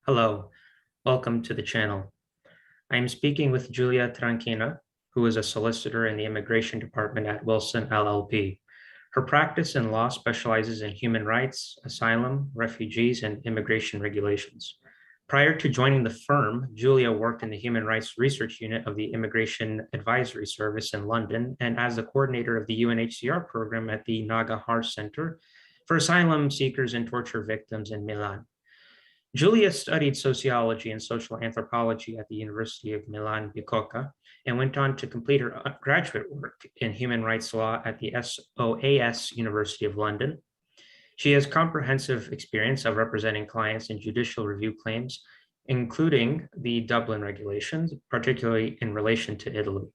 Hello, welcome to the channel. I am speaking with Giulia Tranchina, who is a solicitor in the Immigration Department at Wilson LLP. Her practice in law specializes in human rights, asylum, refugees, and immigration regulations. Prior to joining the firm, Giulia worked in the Human Rights Research Unit of the Immigration Advisory Service in London and as the coordinator of the UNHCR program at the Naga Har Center for Asylum Seekers and Torture Victims in Milan. Giulia studied sociology and social anthropology at the University of Milan Bicocca and went on to complete her graduate work in human rights law at the SOAS University of London. She has comprehensive experience of representing clients in judicial review claims, including the Dublin regulations, particularly in relation to Italy.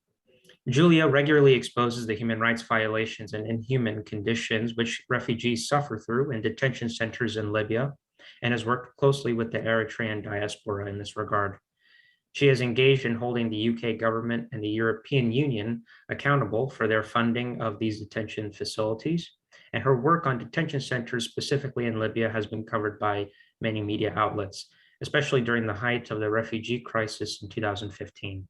Giulia regularly exposes the human rights violations and inhuman conditions which refugees suffer through in detention centers in Libya, and has worked closely with the Eritrean diaspora in this regard. She has engaged in holding the UK government and the European Union accountable for their funding of these detention facilities, and her work on detention centers specifically in Libya has been covered by many media outlets, especially during the height of the refugee crisis in 2015.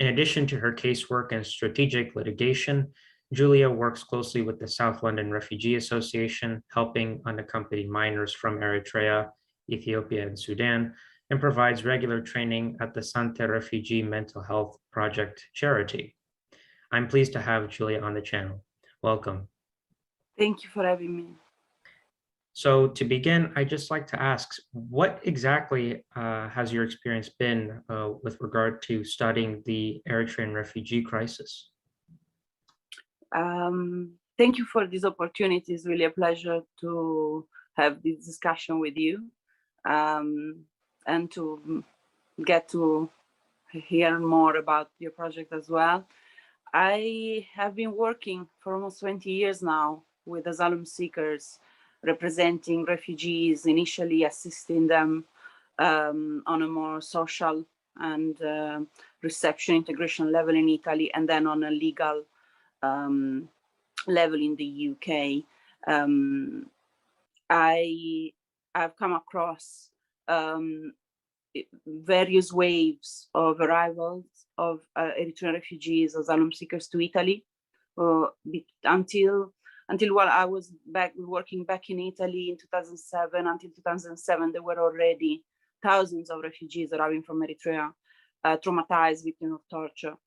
In addition to her casework and strategic litigation, Giulia works closely with the South London Refugee Association, helping unaccompanied minors from Eritrea, Ethiopia, and Sudan, and provides regular training at the Sante Refugee Mental Health Project charity. I'm pleased to have Giulia on the channel. Welcome. Thank you for having me. So to begin, I'd just like to ask, what exactly has your experience been with regard to studying the Eritrean refugee crisis? Thank you for this opportunity. It's really a pleasure to have this discussion with you and to get to hear more about your project as well. I have been working for almost 20 years now with asylum seekers, representing refugees, initially assisting them on a more social and reception integration level in Italy, and then on a legal level in the UK. I've come across various waves of arrivals of Eritrean refugees, asylum seekers to Italy, until while I was working back in Italy in 2007. Until 2007, there were already thousands of refugees arriving from Eritrea, traumatized, victims of torture.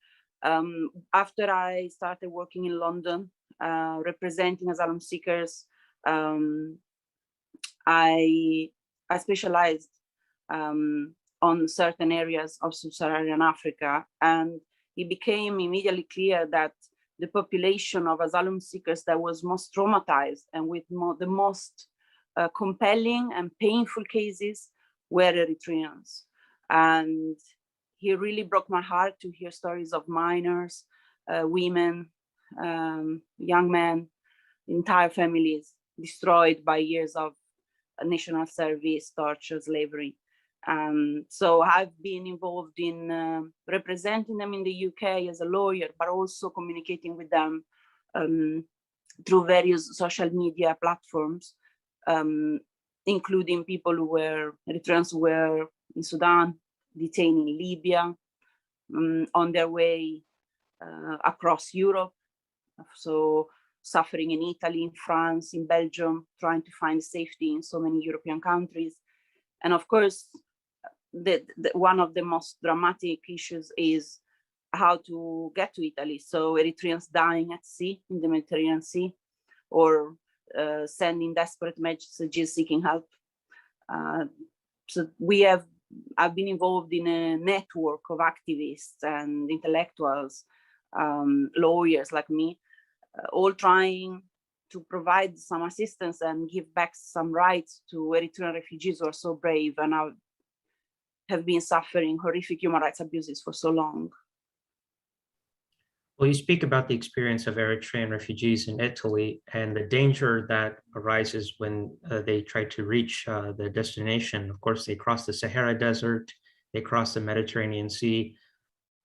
After I started working in London, representing asylum seekers, I specialized on certain areas of sub-Saharan Africa, and it became immediately clear that the population of asylum seekers that was most traumatized and with the most compelling and painful cases were Eritreans. And it really broke my heart to hear stories of minors, women, young men, entire families destroyed by years of national service, torture, slavery. So I've been involved in representing them in the UK as a lawyer, but also communicating with them through various social media platforms, including people who were Eritreans who were in Sudan, detained in Libya, on their way across Europe, so suffering in Italy, in France, in Belgium, trying to find safety in so many European countries. And of course, one of the most dramatic issues is how to get to Italy. So Eritreans dying at sea, in the Mediterranean Sea, or sending desperate messages seeking help. So I've been involved in a network of activists and intellectuals, lawyers like me, all trying to provide some assistance and give back some rights to Eritrean refugees who are so brave and have been suffering horrific human rights abuses for so long. Well, you speak about the experience of Eritrean refugees in Italy and the danger that arises when they try to reach the destination. Of course, they cross the Sahara Desert, they cross the Mediterranean Sea.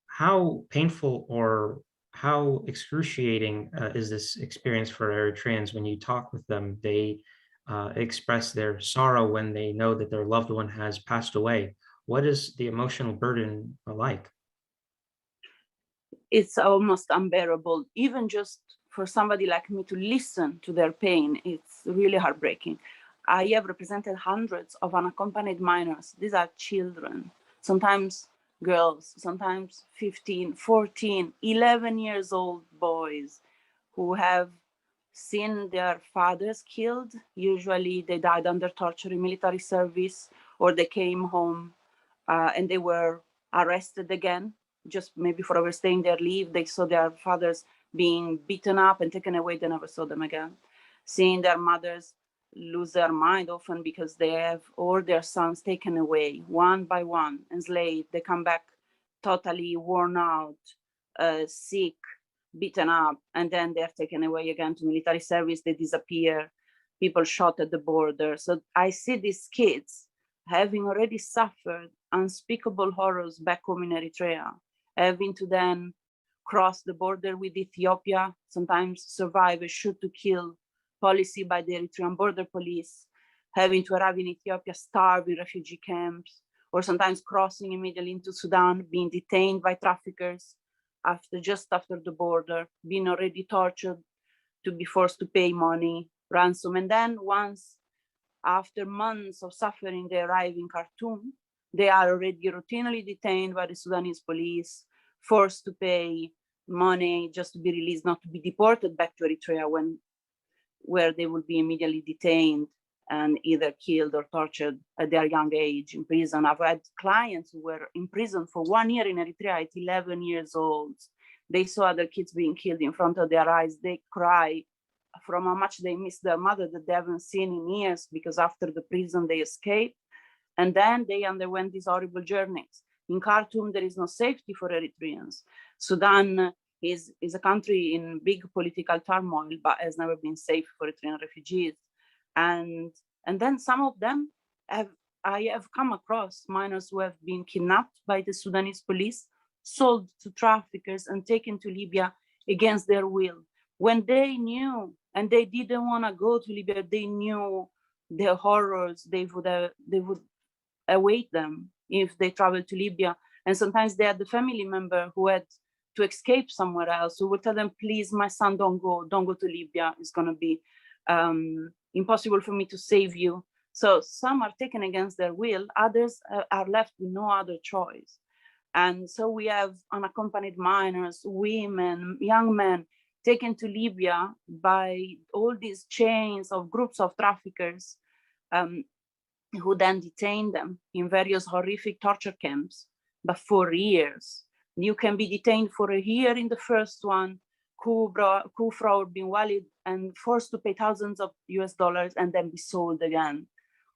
How painful or how excruciating is this experience for Eritreans when you talk with them? They express their sorrow when they know that their loved one has passed away. What is the emotional burden like? It's almost unbearable, even just for somebody like me to listen to their pain. It's really heartbreaking. I have represented hundreds of unaccompanied minors. These are children, sometimes girls, sometimes 15, 14, 11 years old boys who have seen their fathers killed. Usually they died under torture in military service, or they came home and they were arrested again, just maybe for overstaying their leave. They saw their fathers being beaten up and taken away. They never saw them again. Seeing their mothers lose their mind often because they have all their sons taken away one by one, enslaved. They come back totally worn out, sick, beaten up, and then they're taken away again to military service. They disappear, people shot at the border. So I see these kids having already suffered unspeakable horrors back home in Eritrea, having to then cross the border with Ethiopia, sometimes survive a shoot to kill policy by the Eritrean border police, having to arrive in Ethiopia, starve in refugee camps, or sometimes crossing immediately into Sudan, being detained by traffickers just after the border, being already tortured to be forced to pay money, ransom. And then once, after months of suffering, they arrive in Khartoum, they are already routinely detained by the Sudanese police, forced to pay money just to be released, not to be deported back to Eritrea, where they will be immediately detained and either killed or tortured at their young age in prison. I've had clients who were in prison for 1 year in Eritrea at 11 years old. They saw other kids being killed in front of their eyes. They cry from how much they miss their mother that they haven't seen in years, because after the prison they escaped. And then they underwent these horrible journeys. In Khartoum, there is no safety for Eritreans. Sudan is a country in big political turmoil, but has never been safe for Eritrean refugees. And then some of them I have come across minors who have been kidnapped by the Sudanese police, sold to traffickers, and taken to Libya against their will. When they knew, and they didn't want to go to Libya, they knew the horrors they would await them if they traveled to Libya. And sometimes they had the family member who had to escape somewhere else, who would tell them, please, my son, don't go to Libya. It's going to be impossible for me to save you. So some are taken against their will, others are left with no other choice. And so we have unaccompanied minors, women, young men taken to Libya by all these chains of groups of traffickers who then detain them in various horrific torture camps, but for years. You can be detained for a year in the first one, Kufra bin Walid, and forced to pay thousands of US dollars and then be sold again.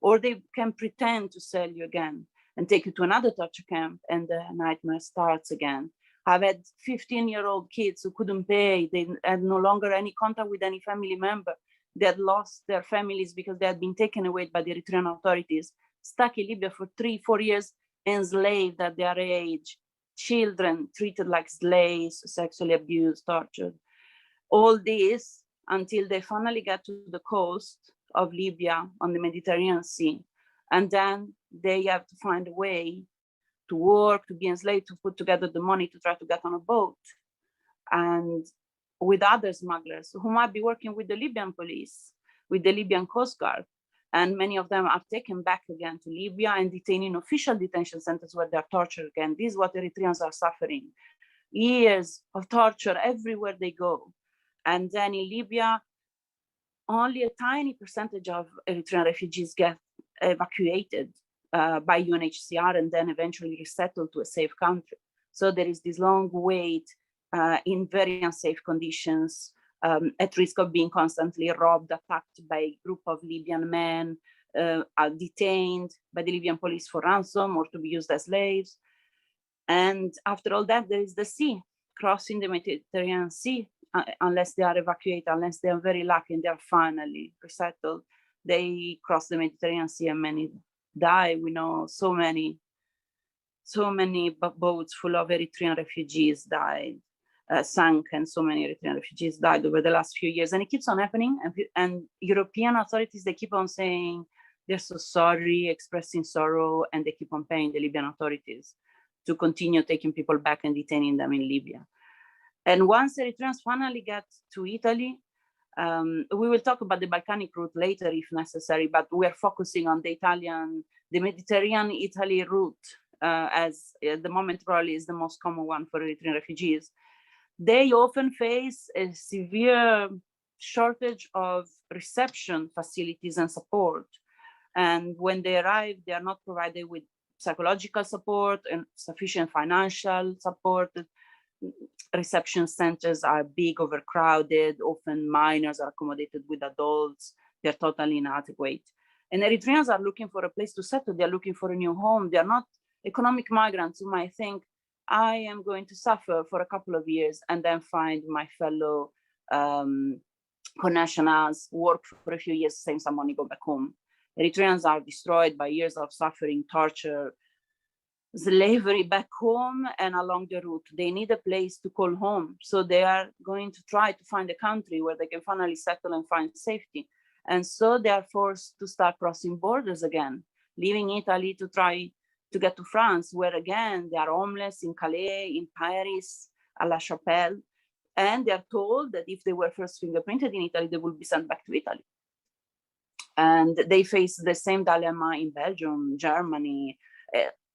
Or they can pretend to sell you again and take you to another torture camp, and the nightmare starts again. I've had 15-year-old kids who couldn't pay. They had no longer any contact with any family member. They had lost their families because they had been taken away by the Eritrean authorities, stuck in Libya for 3-4 years, enslaved at their age, children treated like slaves, sexually abused, tortured. All this until they finally get to the coast of Libya on the Mediterranean Sea. And then they have to find a way to work, to be enslaved, to put together the money to try to get on a boat. And with other smugglers who might be working with the Libyan police, with the Libyan Coast Guard. And many of them are taken back again to Libya and detained in official detention centers where they're tortured again. This is what Eritreans are suffering. Years of torture everywhere they go. And then in Libya, only a tiny percentage of Eritrean refugees get evacuated by UNHCR and then eventually resettled to a safe country. So there is this long wait in very unsafe conditions, at risk of being constantly robbed, attacked by a group of Libyan men, are detained by the Libyan police for ransom or to be used as slaves. And after all that, there is the sea, crossing the Mediterranean Sea, unless they are evacuated, unless they are very lucky and they are finally resettled. They cross the Mediterranean Sea and many die. We know so many boats full of Eritrean refugees died. sank, and so many Eritrean refugees died over the last few years. And it keeps on happening. And European authorities, they keep on saying they're so sorry, expressing sorrow, and they keep on paying the Libyan authorities to continue taking people back and detaining them in Libya. And once Eritreans finally get to Italy, we will talk about the Balkanic route later if necessary, but we are focusing on the Mediterranean-Italy route as at the moment probably is the most common one for Eritrean refugees. They often face a severe shortage of reception facilities and support. And when they arrive, they are not provided with psychological support and sufficient financial support. Reception centers are big, overcrowded. Often minors are accommodated with adults. They're totally inadequate. And Eritreans are looking for a place to settle. They're looking for a new home. They're not economic migrants who might think, I am going to suffer for a couple of years and then find my fellow connationals, work for a few years, save some money, go back home. Eritreans are destroyed by years of suffering, torture, slavery back home and along the route. They need a place to call home. So they are going to try to find a country where they can finally settle and find safety. And so they are forced to start crossing borders again, leaving Italy to try to get to France, where again, they are homeless in Calais, in Paris, à La Chapelle. And they are told that if they were first fingerprinted in Italy, they will be sent back to Italy. And they face the same dilemma in Belgium, Germany.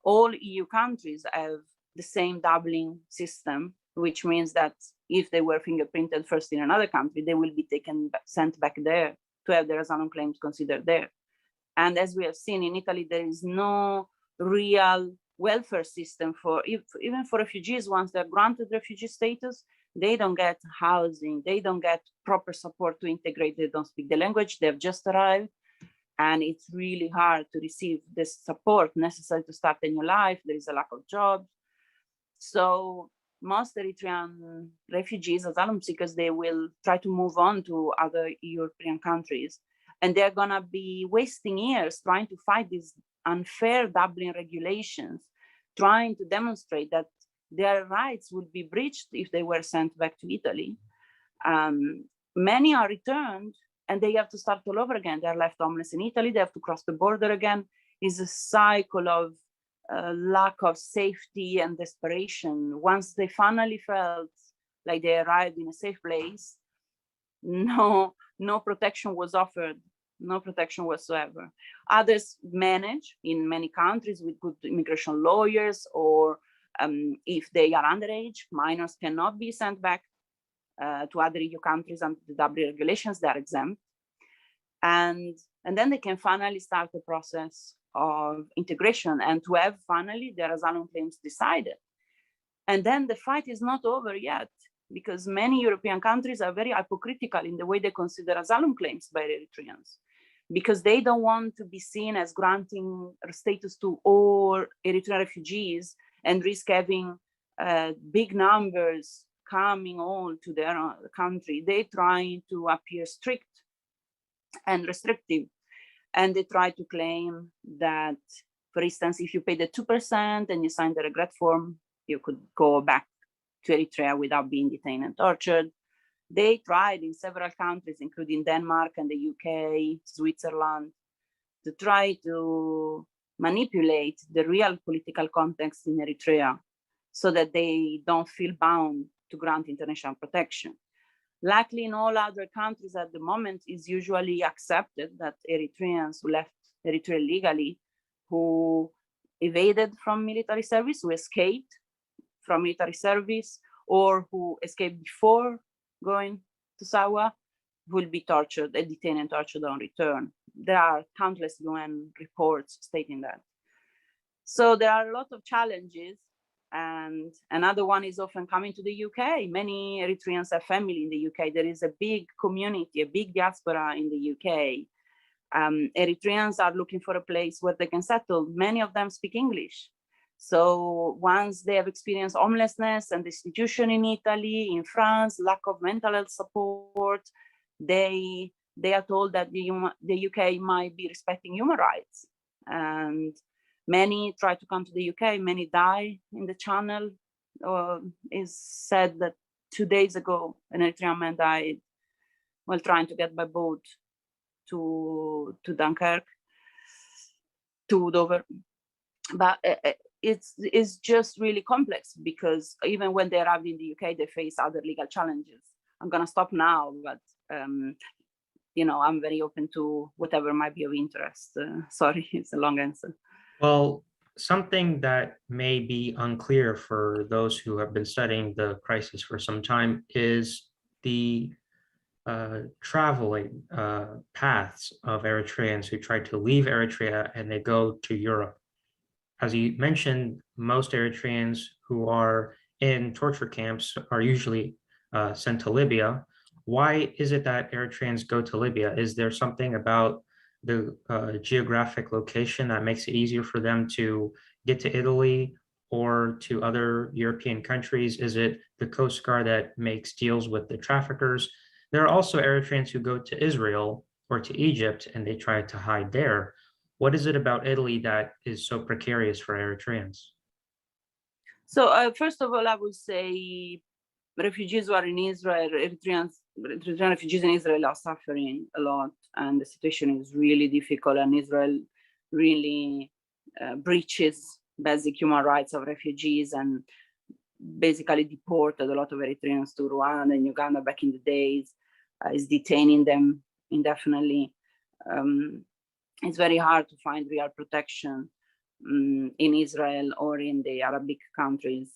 All EU countries have the same doubling system, which means that if they were fingerprinted first in another country, they will be sent back there to have their asylum claims considered there. And as we have seen in Italy, there is no real welfare system for, even for refugees. Once they're granted refugee status, they don't get housing, they don't get proper support to integrate, they don't speak the language, they've just arrived. And it's really hard to receive this support necessary to start a new life. There is a lack of jobs. So most Eritrean refugees, asylum seekers, they will try to move on to other European countries. And they're gonna be wasting years trying to fight these unfair Dublin regulations, trying to demonstrate that their rights would be breached if they were sent back to Italy. Many are returned, and they have to start all over again. They're left homeless in Italy. They have to cross the border again. It's a cycle of lack of safety and desperation. Once they finally felt like they arrived in a safe place, no protection was offered, no protection whatsoever. Others manage in many countries with good immigration lawyers, or if they are underage, minors cannot be sent back to other EU countries under the Dublin regulations, they are exempt. And then they can finally start the process of integration and to have finally their asylum claims decided. And then the fight is not over yet, because many European countries are very hypocritical in the way they consider asylum claims by Eritreans, because they don't want to be seen as granting status to all Eritrean refugees and risk having big numbers coming all to their country. They try to appear strict and restrictive. And they try to claim that, for instance, if you pay the 2% and you sign the regret form, you could go back to Eritrea without being detained and tortured. They tried in several countries, including Denmark and the UK, Switzerland, to try to manipulate the real political context in Eritrea so that they don't feel bound to grant international protection. Luckily, in all other countries at the moment, is usually accepted that Eritreans who left Eritrea legally, who evaded from military service, who escaped from military service, or who escaped before going to Sawa, will be tortured, detained and tortured on return. There are countless UN reports stating that. So there are a lot of challenges. And another one is often coming to the UK. Many Eritreans have family in the UK. There is a big community, a big diaspora in the UK. Eritreans are looking for a place where they can settle. Many of them speak English. So once they have experienced homelessness and destitution in Italy, in France, lack of mental health support, they are told that the UK might be respecting human rights. And many try to come to the UK, many die in the channel. It's said that 2 days ago, an Eritrean man died while trying to get by boat to Dunkirk, to Dover. But it's just really complex, because even when they arrived in the UK, they face other legal challenges. I'm gonna stop now, but you know, I'm very open to whatever might be of interest. Sorry, it's a long answer. Well, something that may be unclear for those who have been studying the crisis for some time is the traveling paths of Eritreans who try to leave Eritrea and they go to Europe. As you mentioned, most Eritreans who are in torture camps are usually sent to Libya. Why is it that Eritreans go to Libya? Is there something about the geographic location that makes it easier for them to get to Italy or to other European countries? Is it the Coast Guard that makes deals with the traffickers? There are also Eritreans who go to Israel or to Egypt and they try to hide there. What is it about Italy that is so precarious for Eritreans? So first of all, I would say refugees who are in Israel, Eritrean refugees in Israel are suffering a lot, and the situation is really difficult, and Israel really breaches basic human rights of refugees and basically deported a lot of Eritreans to Rwanda and Uganda back in the days, is detaining them indefinitely. It's very hard to find real protection in Israel or in the Arabic countries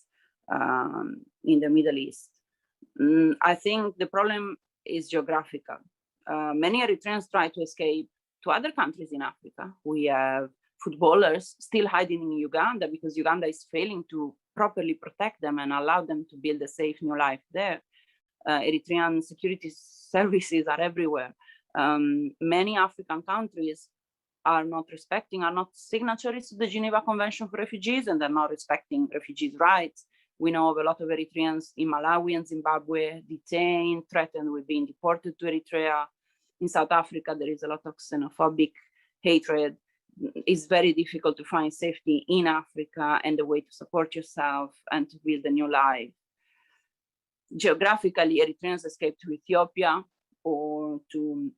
in the Middle East. I think the problem is geographical. Many Eritreans try to escape to other countries in Africa. We have footballers still hiding in Uganda because Uganda is failing to properly protect them and allow them to build a safe new life there. Eritrean security services are everywhere. Many African countries are not signatories to the Geneva Convention for Refugees, and they're not respecting refugees' rights. We know of a lot of Eritreans in Malawi and Zimbabwe detained, threatened with being deported to Eritrea. In South Africa, there is a lot of xenophobic hatred. It's very difficult to find safety in Africa and a way to support yourself and to build a new life. Geographically, Eritreans escape to Ethiopia or to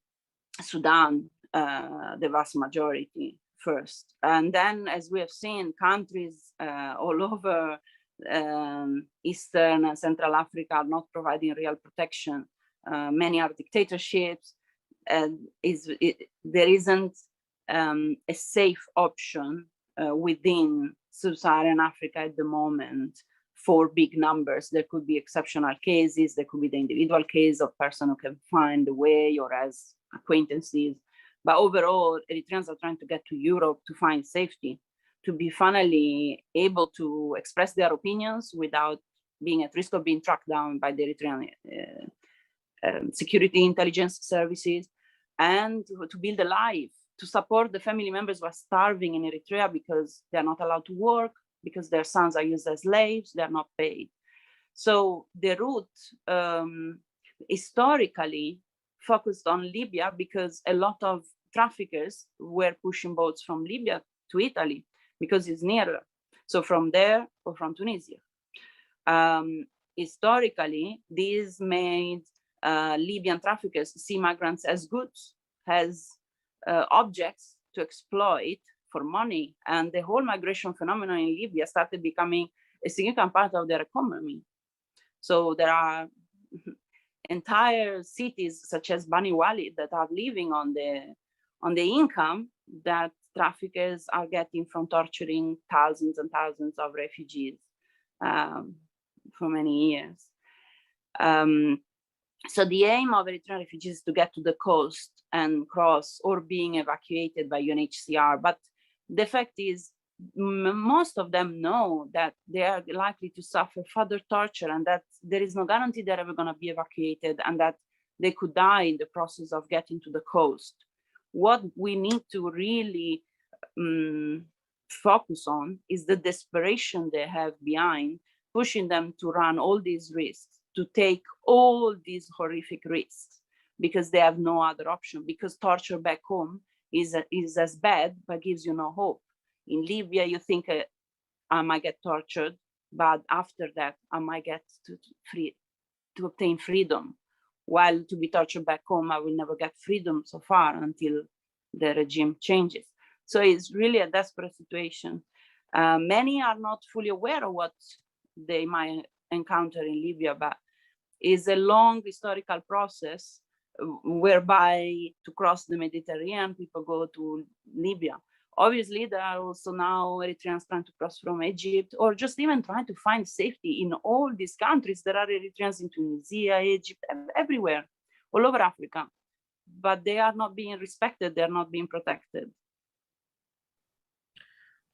Sudan, the vast majority first. And then, as we have seen, countries all over Eastern and Central Africa are not providing real protection. Many are dictatorships, and there isn't a safe option within sub-Saharan Africa at the moment for big numbers. There could be exceptional cases, there could be the individual case of person who can find a way or as acquaintances. But overall, Eritreans are trying to get to Europe to find safety, to be finally able to express their opinions without being at risk of being tracked down by the Eritrean security intelligence services, and to build a life, to support the family members who are starving in Eritrea because they're not allowed to work, because their sons are used as slaves, they're not paid. So the route historically focused on Libya because a lot of traffickers were pushing boats from Libya to Italy because it's nearer. So from there or from Tunisia. Historically, these made Libyan traffickers see migrants as goods, as objects to exploit for money. And the whole migration phenomenon in Libya started becoming a significant part of their economy. So there are entire cities such as Bani Walid that are living on the income that traffickers are getting from torturing thousands and thousands of refugees for many years. So the aim of Eritrean refugees is to get to the coast and cross, or being evacuated by UNHCR. But the fact is, most of them know that they are likely to suffer further torture, and that there is no guarantee they're ever going to be evacuated, and that they could die in the process of getting to the coast. What we need to really focus on is the desperation they have behind pushing them to run all these risks, to take all these horrific risks, because they have no other option, because torture back home is as bad, but gives you no hope. In Libya, you think I might get tortured, but after that, I might get free. to obtain freedom, while to be tortured back home, I will never get freedom so far until the regime changes. So it's really a desperate situation. Many are not fully aware of what they might encounter in Libya, but it's a long historical process whereby to cross the Mediterranean, people go to Libya. Obviously, there are also now Eritreans trying to cross from Egypt, or just even trying to find safety in all these countries. There are Eritreans in Tunisia, Egypt, everywhere, all over Africa. But they are not being respected, they're not being protected.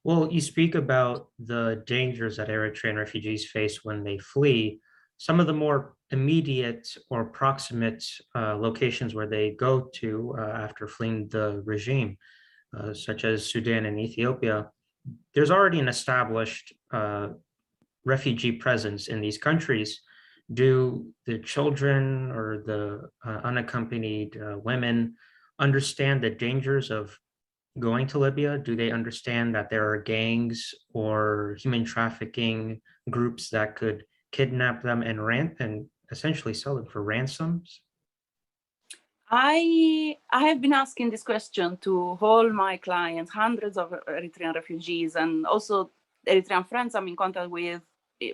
Well, you speak about the dangers that Eritrean refugees face when they flee. Some of the more immediate or proximate locations where they go to after fleeing the regime, such as Sudan and Ethiopia, there's already an established refugee presence in these countries. Do the children or the unaccompanied women understand the dangers of going to Libya? Do they understand that there are gangs or human trafficking groups that could kidnap them and essentially sell them for ransoms? I have been asking this question to all my clients, hundreds of Eritrean refugees, and also Eritrean friends I'm in contact with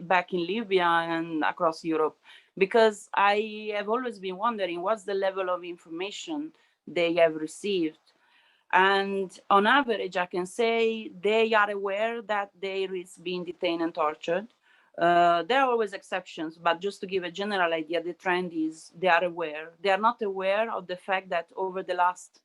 back in Libya and across Europe, because I have always been wondering what's the level of information they have received. And on average, I can say they are aware that they risk being detained and tortured. There are always exceptions, but just to give a general idea, the trend is they are aware. They are not aware of the fact that over the last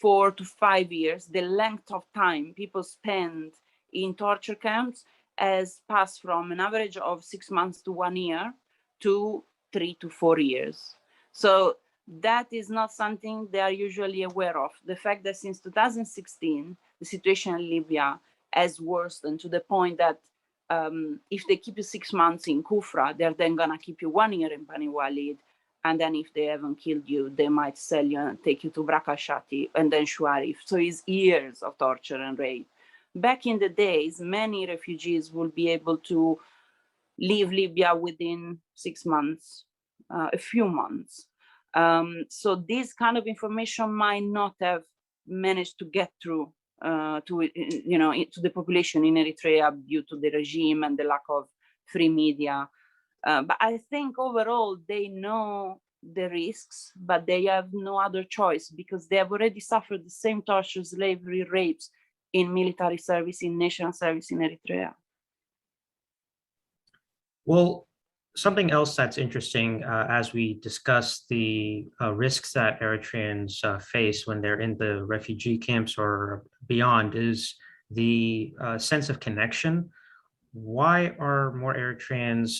4 to 5 years, the length of time people spend in torture camps has passed from an average of 6 months to 1 year to 3 to 4 years. So that is not something they are usually aware of. The fact that since 2016, the situation in Libya has worsened to the point that if they keep you 6 months in Kufra, they're then gonna keep you 1 year in Bani Walid. And then if they haven't killed you, they might sell you and take you to Brakashati and then Shuarif. So it's years of torture and rape. Back in the days, many refugees will be able to leave Libya within 6 months, a few months. So this kind of information might not have managed to get through to the population in Eritrea due to the regime and the lack of free media. But I think overall they know the risks, but they have no other choice because they have already suffered the same torture, slavery, rapes in military service, in national service in Eritrea. Well, something else that's interesting as we discuss the risks that Eritreans face when they're in the refugee camps or beyond is the sense of connection. Why are more Eritreans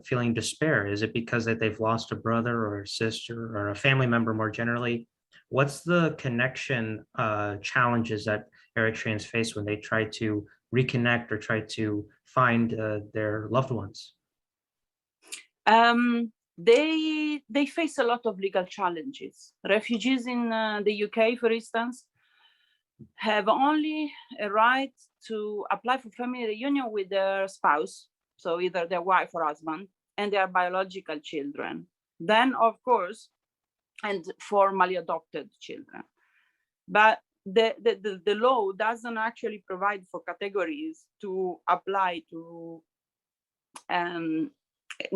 feeling despair? Is it because that they've lost a brother or a sister or a family member more generally? What's the connection challenges that Eritreans face when they try to reconnect or try to find their loved ones? They face a lot of legal challenges. Refugees in the UK, for instance, have only a right to apply for family reunion with their spouse, so either their wife or husband, and their biological children. Then, of course, and formally adopted children. But the law doesn't actually provide for categories to apply to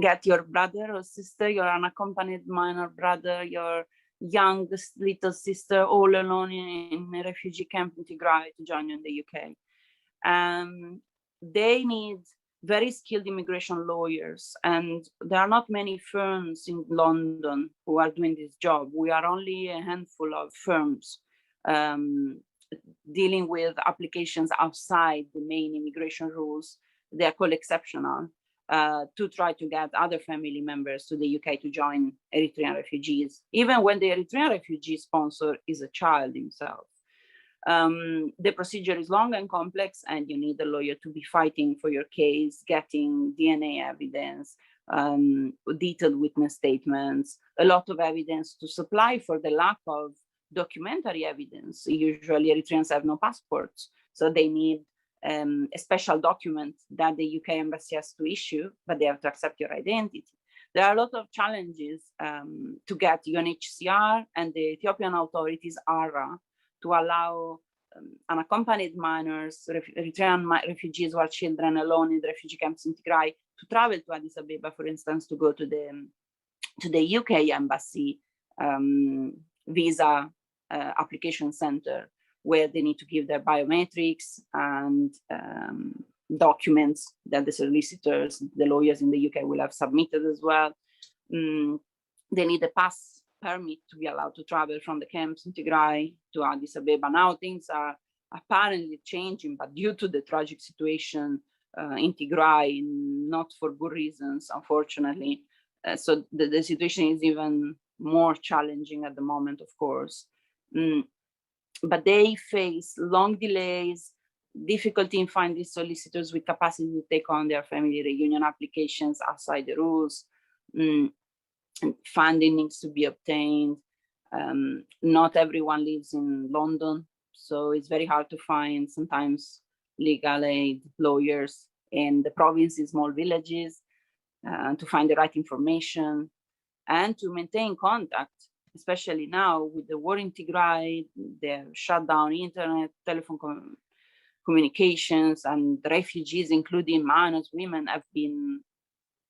get your brother or sister, your unaccompanied minor brother, your youngest little sister all alone in a refugee camp in Tigray to join you in the UK. They need very skilled immigration lawyers, and there are not many firms in London who are doing this job. We are only a handful of firms dealing with applications outside the main immigration rules. They are called exceptional. To try to get other family members to the UK to join Eritrean refugees, even when the Eritrean refugee sponsor is a child himself. The procedure is long and complex, and you need a lawyer to be fighting for your case, getting DNA evidence, detailed witness statements, a lot of evidence to supply for the lack of documentary evidence. Usually Eritreans have no passports, so they need a special document that the UK embassy has to issue, but they have to accept your identity. There are a lot of challenges to get UNHCR and the Ethiopian authorities, ARA, to allow unaccompanied minors, Eritrean refugees who are children alone in the refugee camps in Tigray, to travel to Addis Ababa, for instance, to go to the UK embassy visa application center, where they need to give their biometrics and documents that the solicitors, the lawyers in the UK will have submitted as well. They need a pass permit to be allowed to travel from the camps in Tigray to Addis Ababa. Now things are apparently changing, but due to the tragic situation in Tigray, not for good reasons, unfortunately. So the situation is even more challenging at the moment, of course. But they face long delays, difficulty in finding solicitors with capacity to take on their family reunion applications outside the rules. And funding needs to be obtained. Not everyone lives in London, so it's very hard to find sometimes legal aid lawyers in the provinces, small villages, to find the right information and to maintain contact, especially now with the war in Tigray. They've shut down internet, telephone communications, and refugees, including minors, women, have been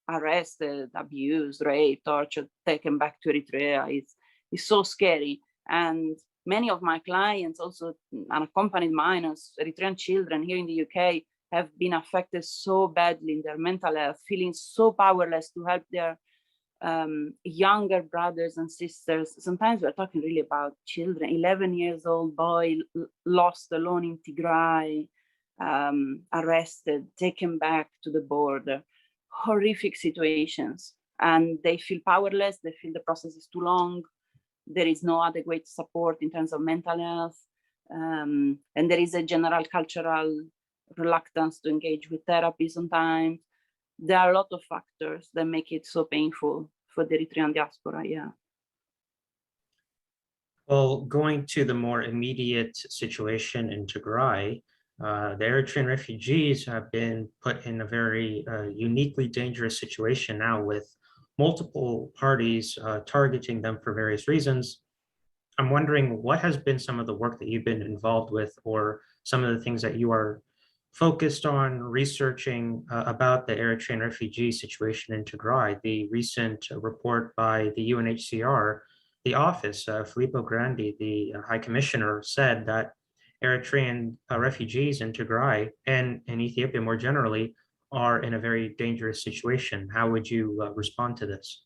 arrested, abused, raped, tortured, taken back to Eritrea. It's so scary. And many of my clients, also unaccompanied minors, Eritrean children here in the UK, have been affected so badly in their mental health, feeling so powerless to help their younger brothers and sisters. Sometimes we're talking really about children, 11 years old boy lost alone in Tigray, arrested, taken back to the border. Horrific situations, and they feel powerless. They feel the process is too long. There is no adequate support in terms of mental health, and there is a general cultural reluctance to engage with therapy sometimes. There are a lot of factors that make it so painful for the Eritrean diaspora. Yeah. Well, going to the more immediate situation in Tigray, the Eritrean refugees have been put in a very uniquely dangerous situation now, with multiple parties targeting them for various reasons. I'm wondering what has been some of the work that you've been involved with, or some of the things that you are focused on researching about the Eritrean refugee situation in Tigray. The recent report by the UNHCR, the office, Filippo Grandi, the High Commissioner, said that Eritrean refugees in Tigray and in Ethiopia more generally are in a very dangerous situation. How would you respond to this?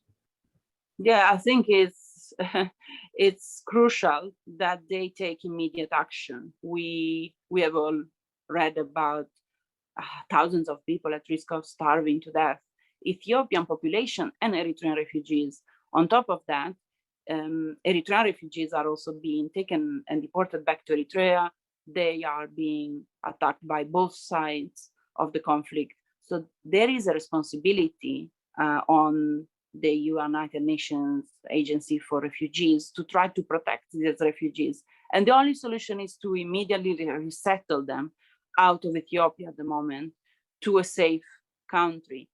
Yeah, I think it's crucial that they take immediate action. We have all read about thousands of people at risk of starving to death, Ethiopian population and Eritrean refugees. On top of that, Eritrean refugees are also being taken and deported back to Eritrea. They are being attacked by both sides of the conflict. So there is a responsibility on the United Nations Agency for Refugees to try to protect these refugees. And the only solution is to immediately resettle them out of Ethiopia at the moment to a safe country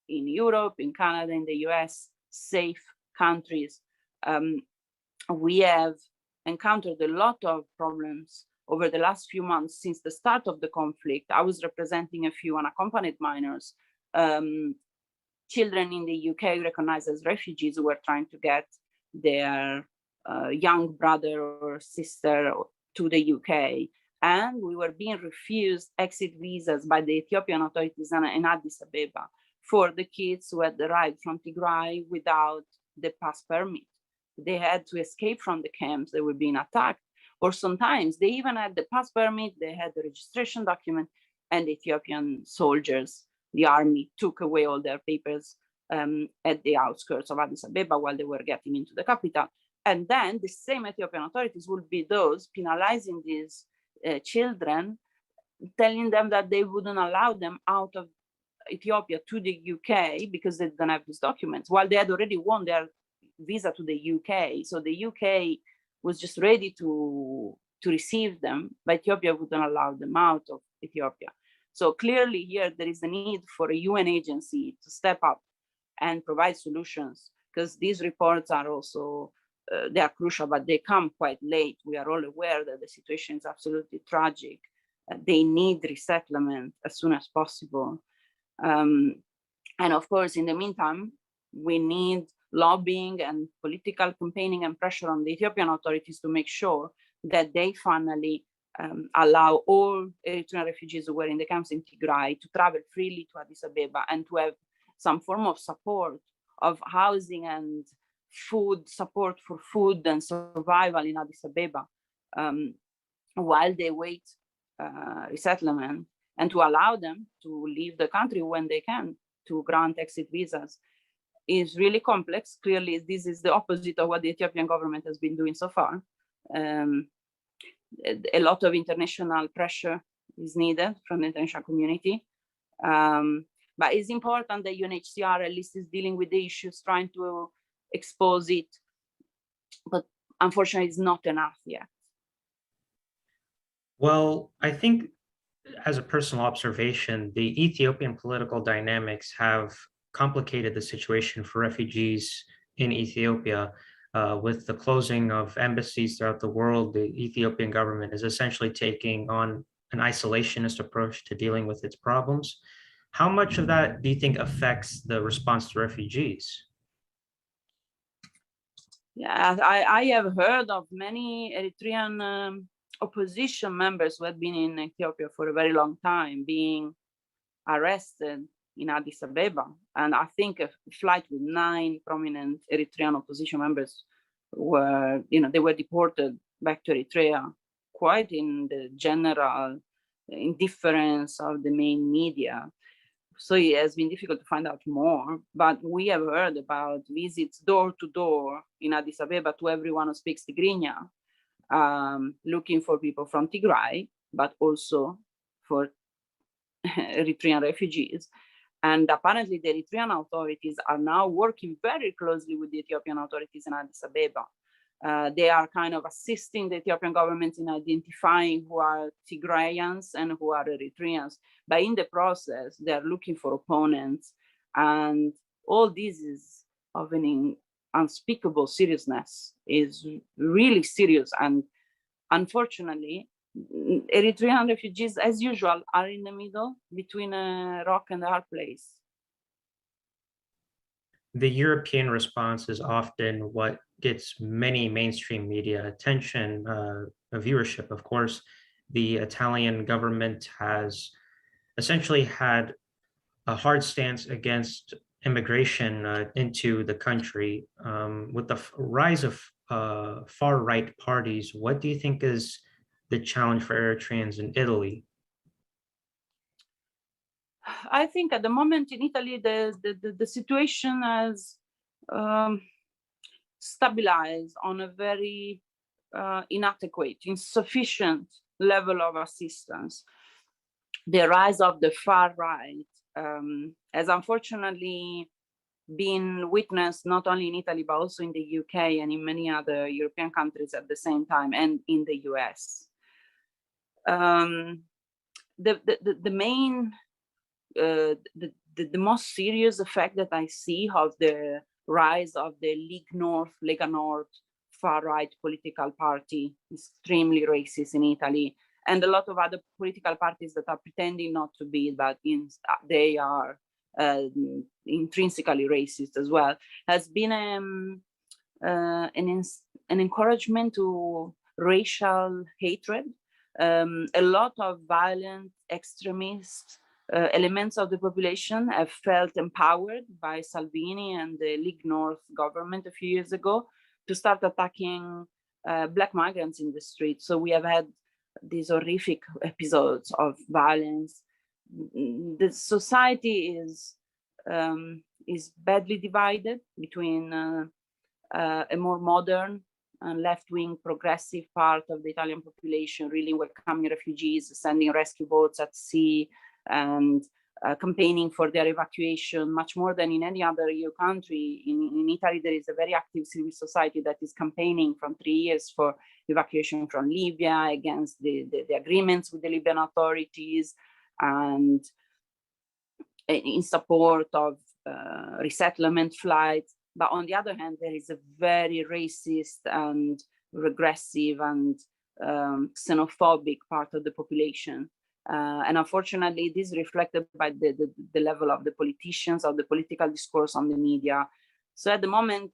in Europe, in Canada, in the US, safe countries. We have encountered a lot of problems over the last few months since the start of the conflict. I was representing a few unaccompanied minors, children in the UK recognized as refugees who were trying to get their young brother or sister to the UK. And we were being refused exit visas by the Ethiopian authorities in Addis Ababa for the kids who had arrived from Tigray without the pass permit. They had to escape from the camps. They were being attacked. Or sometimes they even had the pass permit, they had the registration document, and the Ethiopian soldiers, the army, took away all their papers at the outskirts of Addis Ababa while they were getting into the capital. And then the same Ethiopian authorities would be those penalizing these children, telling them that they wouldn't allow them out of Ethiopia to the UK because they don't have these documents, while they had already won their visa to the UK. So the UK was just ready to receive them, but Ethiopia wouldn't allow them out of Ethiopia. So clearly here there is a need for a UN agency to step up and provide solutions, because these reports are also, they are crucial, but they come quite late. We are all aware that the situation is absolutely tragic. They need resettlement as soon as possible. And of course, in the meantime, we need lobbying and political campaigning and pressure on the Ethiopian authorities to make sure that they finally allow all Eritrean refugees who were in the camps in Tigray to travel freely to Addis Ababa and to have some form of support of housing and food, support for food and survival in Addis Ababa while they wait resettlement, and to allow them to leave the country when they can, to grant exit visas, is really complex. Clearly, this is the opposite of what the Ethiopian government has been doing so far. A lot of international pressure is needed from the international community. But it's important that UNHCR at least is dealing with the issues, trying to expose it. But unfortunately, it's not enough yet. Well, I think as a personal observation, the Ethiopian political dynamics have complicated the situation for refugees in Ethiopia. With the closing of embassies throughout the world, the Ethiopian government is essentially taking on an isolationist approach to dealing with its problems. How much of that do you think affects the response to refugees? Yeah, I have heard of many Eritrean opposition members who had been in Ethiopia for a very long time being arrested in Addis Ababa. And I think a flight with 9 prominent Eritrean opposition members were, they were deported back to Eritrea, quite in the general indifference of the main media. So it has been difficult to find out more, but we have heard about visits door to door in Addis Ababa to everyone who speaks Tigrinya, looking for people from Tigray, but also for Eritrean refugees. And apparently the Eritrean authorities are now working very closely with the Ethiopian authorities in Addis Ababa. They are kind of assisting the Ethiopian government in identifying who are Tigrayans and who are Eritreans. But in the process, they're looking for opponents. And all this is of an unspeakable seriousness, is really serious. And unfortunately, Eritrean refugees, as usual, are in the middle between a rock and a hard place. The European response is often what gets many mainstream media attention, viewership. Of course, the Italian government has essentially had a hard stance against immigration into the country. With the rise of far-right parties, what do you think is the challenge for Eritreans in Italy? I think at the moment in Italy, the situation has stabilized on a very inadequate, insufficient level of assistance. The rise of the far right has unfortunately been witnessed not only in Italy, but also in the UK and in many other European countries at the same time, and in the US. The main the most serious effect that I see of the rise of the Lega Nord far-right political party, extremely racist in Italy, and a lot of other political parties that are pretending not to be, but they are intrinsically racist as well, has been an encouragement to racial hatred. A lot of violent extremist elements of the population have felt empowered by Salvini and the League North government a few years ago to start attacking Black migrants in the street. So we have had these horrific episodes of violence. The society is badly divided between a more modern and left-wing progressive part of the Italian population, really welcoming refugees, sending rescue boats at sea, and campaigning for their evacuation much more than in any other EU country. In Italy, there is a very active civil society that is campaigning from 3 years for evacuation from Libya, against the agreements with the Libyan authorities, and in support of resettlement flights. But on the other hand, there is a very racist and regressive and xenophobic part of the population. And unfortunately, this is reflected by the level of the politicians, of the political discourse on the media. So at the moment,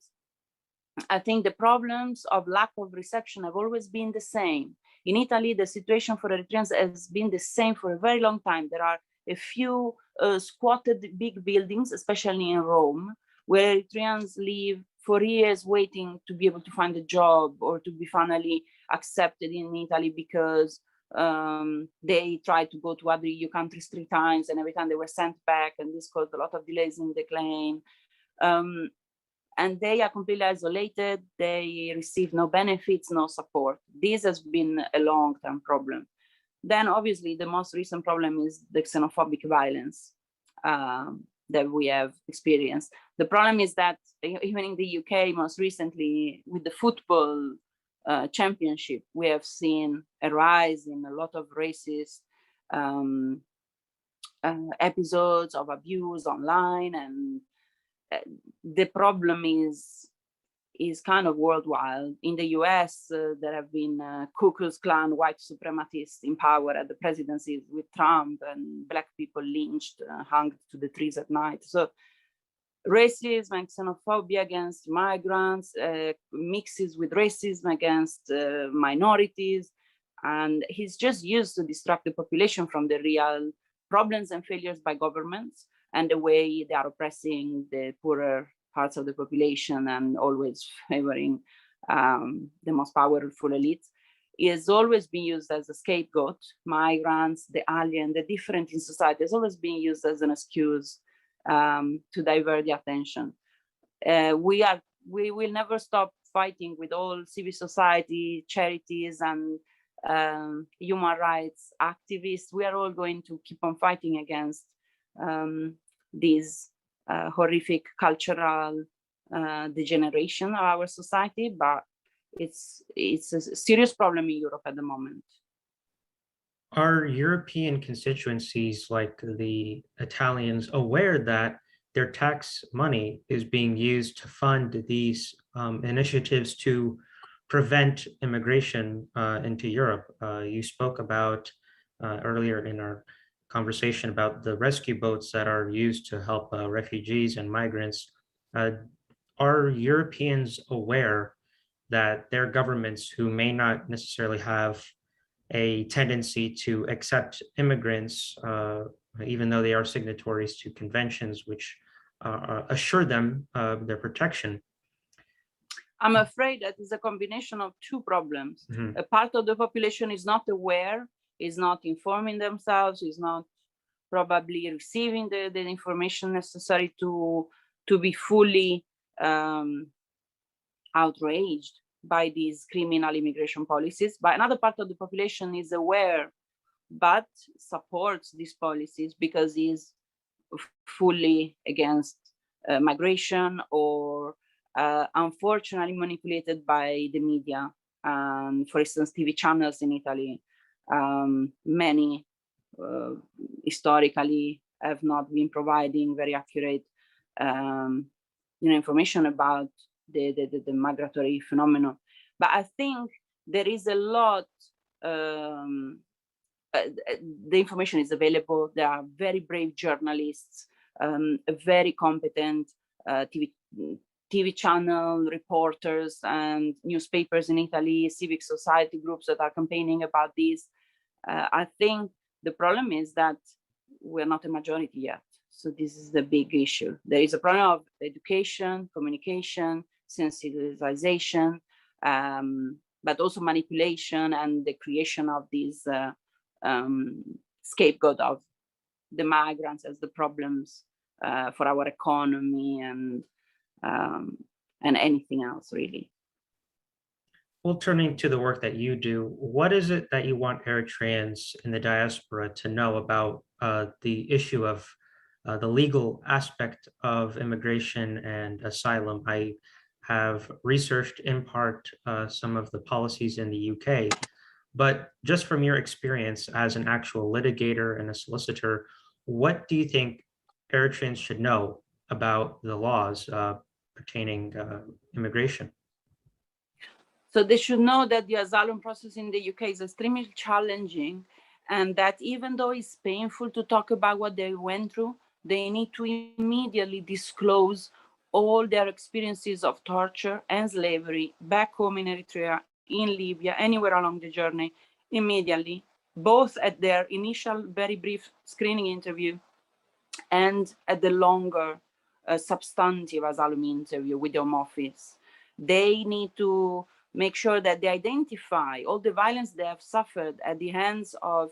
I think the problems of lack of reception have always been the same. In Italy, the situation for Eritreans has been the same for a very long time. There are a few squatted big buildings, especially in Rome, where Eritreans live for years waiting to be able to find a job or to be finally accepted in Italy because they tried to go to other EU countries 3 times and every time they were sent back, and this caused a lot of delays in the claim. And they are completely isolated. They receive no benefits, no support. This has been a long-term problem. Then obviously the most recent problem is the xenophobic violence that we have experienced. The problem is that even in the UK, most recently with the football championship, we have seen a rise in a lot of racist episodes of abuse online, and the problem is kind of worldwide. In the US, there have been Ku Klux Klan white supremacists in power at the presidency with Trump, and Black people lynched, hung to the trees at night. So racism and xenophobia against migrants mixes with racism against minorities, and he's just used to distract the population from the real problems and failures by governments and the way they are oppressing the poorer parts of the population and always favoring the most powerful elites. It has always been used as a scapegoat. Migrants, the alien, the different in society has always been used as an excuse to divert the attention. We will never stop fighting with all civil society, charities, and human rights activists. We are all going to keep on fighting against these horrific cultural degeneration of our society, but it's a serious problem in Europe at the moment. Are European constituencies like the Italians aware that their tax money is being used to fund these initiatives to prevent immigration into Europe? You spoke about earlier in our conversation about the rescue boats that are used to help refugees and migrants. Are Europeans aware that their governments, who may not necessarily have a tendency to accept immigrants, even though they are signatories to conventions which assure them their protection? I'm afraid that is a combination of 2 problems. A part of the population is not aware, is not informing themselves, is not probably receiving the information necessary to be fully outraged by these criminal immigration policies. But another part of the population is aware, but supports these policies because is fully against migration, or unfortunately manipulated by the media. For instance, TV channels in Italy, many historically have not been providing very accurate information about the migratory phenomenon. But I think there is a lot, the information is available. There are very brave journalists, very competent TV channel reporters and newspapers in Italy, civic society groups that are campaigning about this. I think the problem is that we're not a majority yet. So this is the big issue. There is a problem of education, communication, sensitization, but also manipulation and the creation of these scapegoat of the migrants as the problems for our economy and anything else, really. Well, turning to the work that you do, what is it that you want Eritreans in the diaspora to know about the issue of the legal aspect of immigration and asylum? I have researched in part some of the policies in the UK, but just from your experience as an actual litigator and a solicitor, what do you think Eritreans should know about the laws pertaining immigration? So they should know that the asylum process in the UK is extremely challenging, and that even though it's painful to talk about what they went through, they need to immediately disclose all their experiences of torture and slavery back home in Eritrea, in Libya, anywhere along the journey, immediately, both at their initial very brief screening interview and at the longer substantive asylum interview with the Home Office. They need to make sure that they identify all the violence they have suffered at the hands of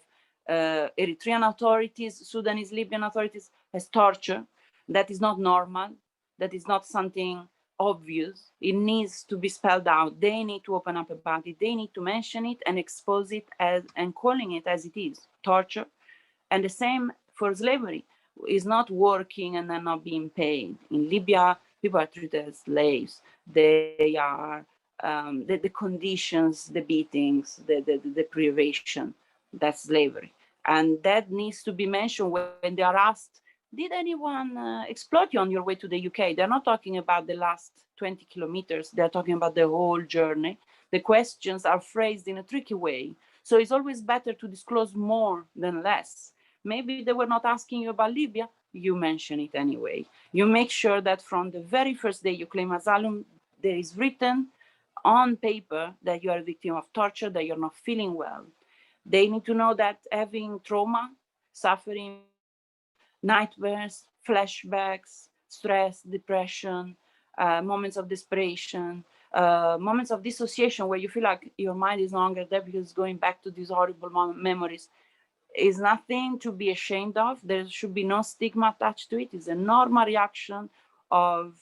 Eritrean authorities, Sudanese, Libyan authorities, as torture. That is not normal. That is not something obvious. It needs to be spelled out. They need to open up about it. They need to mention it and expose it as, and calling it as it is, torture. And the same for slavery. Is not working and then not being paid. In Libya, people are treated as slaves. They are, the conditions, the beatings, the deprivation, that's slavery. And that needs to be mentioned when they are asked, did anyone exploit you on your way to the UK? They're not talking about the last 20 kilometers. They're talking about the whole journey. The questions are phrased in a tricky way. So it's always better to disclose more than less. Maybe they were not asking you about Libya, you mention it anyway. You make sure that from the very first day you claim asylum, there is written on paper that you are a victim of torture, that you're not feeling well. They need to know that having trauma, suffering, nightmares, flashbacks, stress, depression, moments of desperation, moments of dissociation where you feel like your mind is no longer there because it's going back to these horrible memories, is nothing to be ashamed of. There should be no stigma attached to it. It's a normal reaction of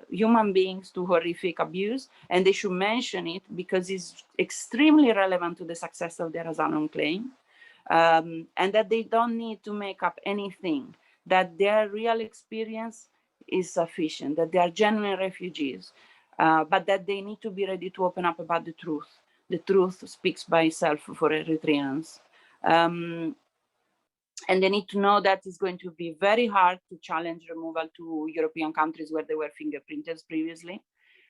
human beings to horrific abuse, and they should mention it because it's extremely relevant to the success of their asylum claim, and that they don't need to make up anything, that their real experience is sufficient, that they are genuine refugees, but that they need to be ready to open up about the truth. The truth speaks by itself for Eritreans. And they need to know that it's going to be very hard to challenge removal to European countries where they were fingerprinted previously,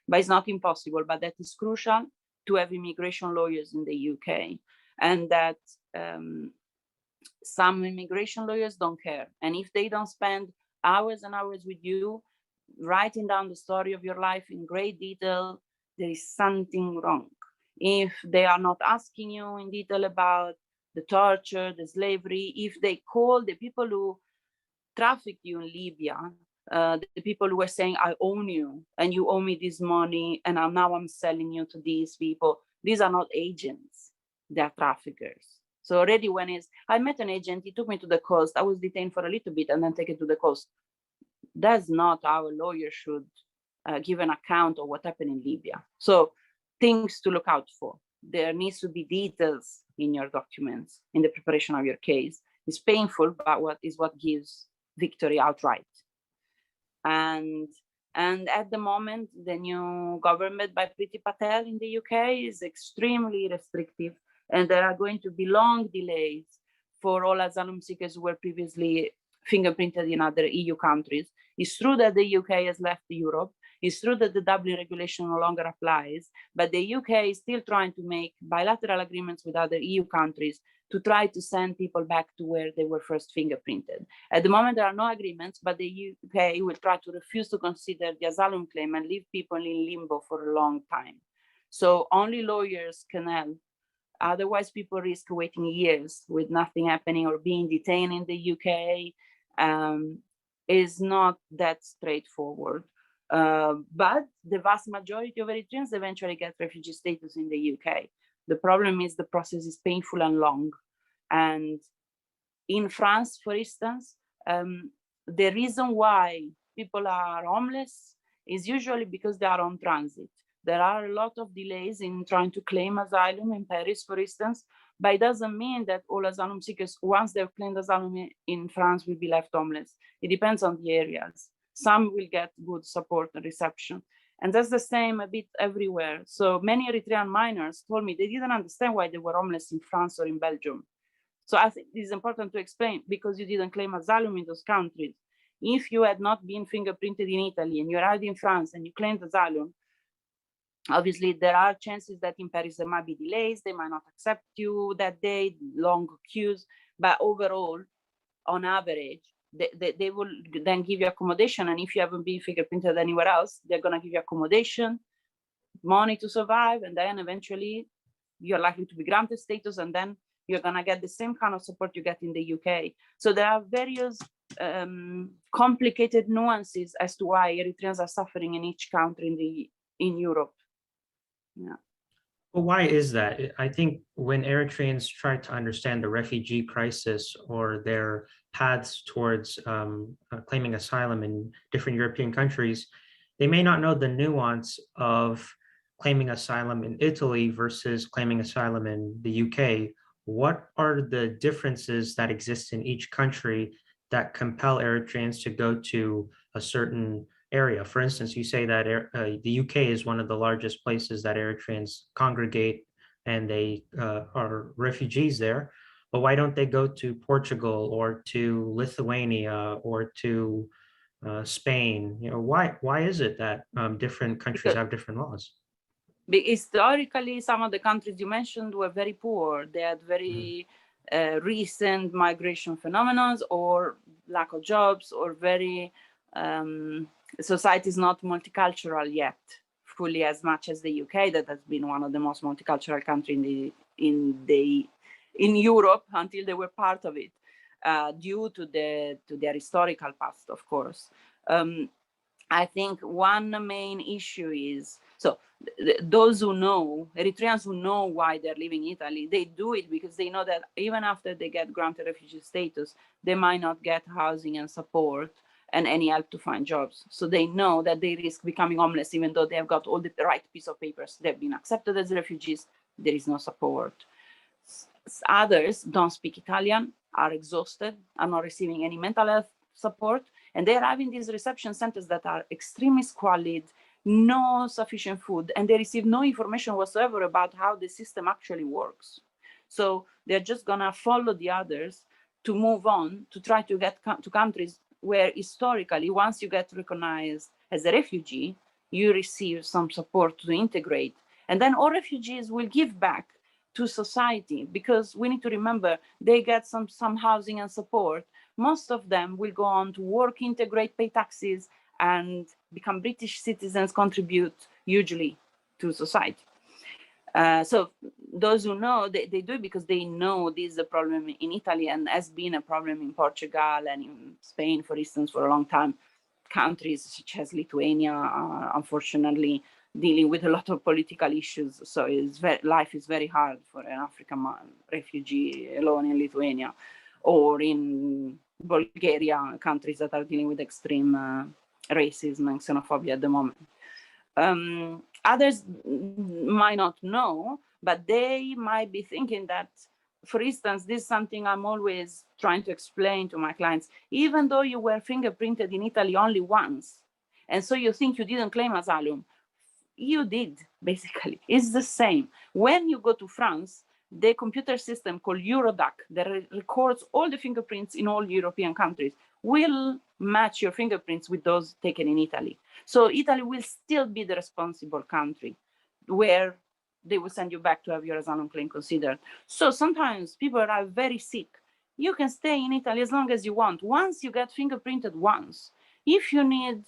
but it's not impossible. But that is crucial to have immigration lawyers in the UK, and that some immigration lawyers don't care. And if they don't spend hours and hours with you, writing down the story of your life in great detail, there is something wrong. If they are not asking you in detail about the torture, the slavery, if they call the people who trafficked you in Libya, the people who were saying, I own you and you owe me this money and now I'm selling you to these people, these are not agents, they're traffickers. So already when I met an agent, he took me to the coast, I was detained for a little bit and then taken to the coast. That's not how a lawyer should give an account of what happened in Libya. So things to look out for. There needs to be details in your documents in the preparation of your case. It's painful, but what gives victory outright. And at the moment, the new government by Priti Patel in the UK is extremely restrictive, and there are going to be long delays for all asylum seekers who were previously fingerprinted in other EU countries. It's true that the UK has left Europe. It's true that the Dublin regulation no longer applies, but the UK is still trying to make bilateral agreements with other EU countries to try to send people back to where they were first fingerprinted. At the moment, there are no agreements, but the UK will try to refuse to consider the asylum claim and leave people in limbo for a long time. So only lawyers can help. Otherwise, people risk waiting years with nothing happening or being detained in the UK. Is not that straightforward. But the vast majority of Eritreans eventually get refugee status in the UK. The problem is the process is painful and long. And in France, for instance, the reason why people are homeless is usually because they are on transit. There are a lot of delays in trying to claim asylum in Paris, for instance, but it doesn't mean that all asylum seekers, once they've claimed asylum in France, will be left homeless. It depends on the areas. Some will get good support and reception. And that's the same a bit everywhere. So many Eritrean minors told me they didn't understand why they were homeless in France or in Belgium. So I think it is important to explain, because you didn't claim asylum in those countries. If you had not been fingerprinted in Italy and you arrived in France and you claimed asylum, obviously there are chances that in Paris there might be delays, they might not accept you that day, long queues, but overall, on average, they will then give you accommodation. And if you haven't been fingerprinted anywhere else, they're going to give you accommodation, money to survive, and then eventually you're likely to be granted status, and then you're going to get the same kind of support you get in the UK. So there are various complicated nuances as to why Eritreans are suffering in each country in Europe. Yeah. Well, why is that? I think when Eritreans try to understand the refugee crisis or their paths towards claiming asylum in different European countries, they may not know the nuance of claiming asylum in Italy versus claiming asylum in the UK. What are the differences that exist in each country that compel Eritreans to go to a certain area? For instance, you say that the UK is one of the largest places that Eritreans congregate, and they are refugees there. But why don't they go to Portugal or to Lithuania or to Spain? You know, why is it that different countries have different laws? Historically, some of the countries you mentioned were very poor. They had very recent migration phenomena or lack of jobs, or very society is not multicultural yet, fully as much as the UK, that has been one of the most multicultural countries in Europe until they were part of it, due to their historical past, of course. I think one main issue is, so those who know, Eritreans who know why they're leaving Italy, they do it because they know that even after they get granted refugee status, they might not get housing and support and any help to find jobs. So they know that they risk becoming homeless, even though they have got all the right piece of papers. They've been accepted as refugees, there is no support. Others don't speak Italian, are exhausted, are not receiving any mental health support, and they arrive in these reception centers that are extremely squalid, no sufficient food, and they receive no information whatsoever about how the system actually works. So they're just gonna follow the others to move on, to try to get to countries where historically, once you get recognized as a refugee, you receive some support to integrate. And then all refugees will give back to society, because we need to remember they get some housing and support. Most of them will go on to work, integrate, pay taxes, and become British citizens, contribute hugely to society. So those who know, they do it because they know this is a problem in Italy and has been a problem in Portugal and in Spain, for instance, for a long time. Countries such as Lithuania are unfortunately dealing with a lot of political issues. So life is very hard for an African refugee alone in Lithuania, or in Bulgaria, countries that are dealing with extreme racism and xenophobia at the moment. Others might not know, but they might be thinking that, for instance, this is something I'm always trying to explain to my clients. Even though you were fingerprinted in Italy only once, and so you think you didn't claim asylum, you did, basically. It's the same. When you go to France, the computer system called Eurodac that records all the fingerprints in all European countries will match your fingerprints with those taken in Italy. So Italy will still be the responsible country where they will send you back to have your asylum claim considered. So sometimes people are very sick. You can stay in Italy as long as you want. Once you get fingerprinted once, if you need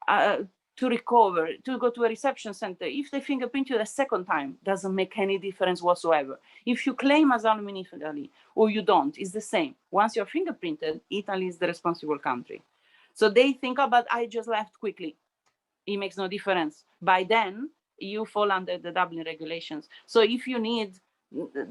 to recover, to go to a reception center, if they fingerprint you a second time, doesn't make any difference whatsoever. If you claim asylum in Italy or you don't, it's the same. Once you're fingerprinted, Italy is the responsible country. So they think, oh, but I just left quickly. It makes no difference. By then, you fall under the Dublin regulations. So if you need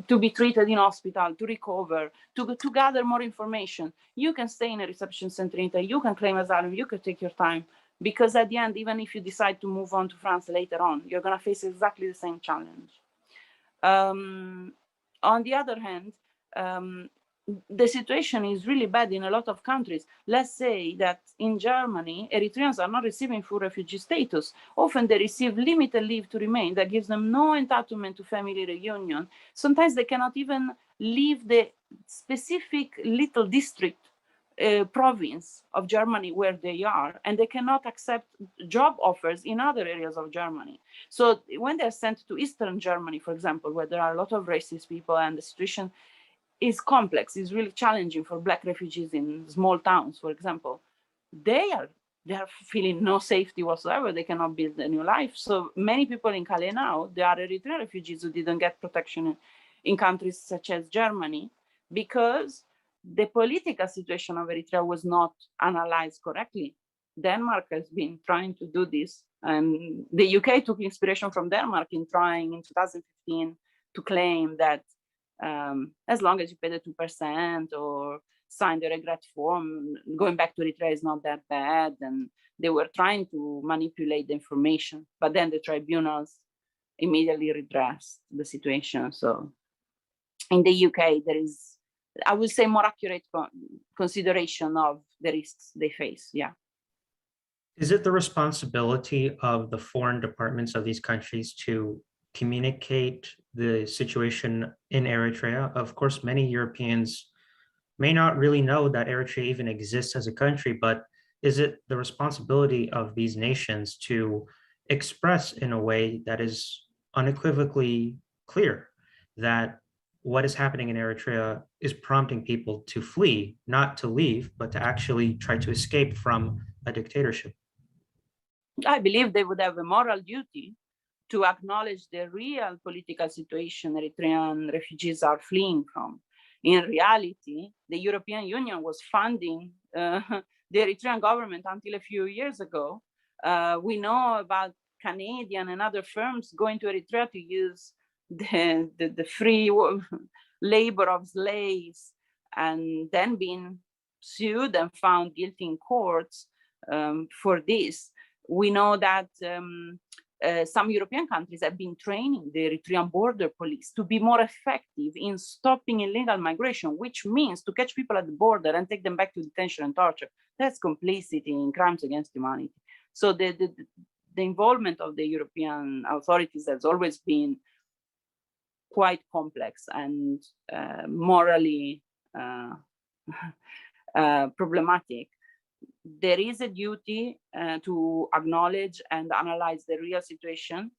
to be treated in hospital, to recover, to gather more information, you can stay in a reception center in Italy, you can claim asylum, you can take your time. Because at the end, even if you decide to move on to France later on, you're going to face exactly the same challenge. On the other hand, the situation is really bad in a lot of countries. Let's say that in Germany, Eritreans are not receiving full refugee status. Often they receive limited leave to remain that gives them no entitlement to family reunion. Sometimes they cannot even leave the specific little district province of Germany where they are, and they cannot accept job offers in other areas of Germany. So when they're sent to Eastern Germany, for example, where there are a lot of racist people and the situation is complex, is really challenging for Black refugees in small towns, for example, they are feeling no safety whatsoever. They cannot build a new life. So many people in Calais now, they are Eritrean refugees who didn't get protection in countries such as Germany because the political situation of Eritrea was not analyzed correctly. Denmark has been trying to do this, and the UK took inspiration from Denmark in trying in 2015 to claim that as long as you pay the 2% or sign the regret form, going back to Eritrea is not that bad. And they were trying to manipulate the information, but then the tribunals immediately redressed the situation. So in the UK, there is, I would say, more accurate consideration of the risks they face. Yeah. Is it the responsibility of the foreign departments of these countries to communicate the situation in Eritrea? Of course, many Europeans may not really know that Eritrea even exists as a country, but is it the responsibility of these nations to express in a way that is unequivocally clear that what is happening in Eritrea is prompting people to flee, not to leave, but to actually try to escape from a dictatorship? I believe they would have a moral duty to acknowledge the real political situation Eritrean refugees are fleeing from. In reality, the European Union was funding the Eritrean government until a few years ago. We know about Canadian and other firms going to Eritrea to use the free labor of slaves and then being sued and found guilty in courts for this. We know that some European countries have been training the Eritrean border police to be more effective in stopping illegal migration, which means to catch people at the border and take them back to detention and torture. That's complicity in crimes against humanity. So the involvement of the European authorities has always been quite complex and morally problematic. There is a duty to acknowledge and analyze the real situation.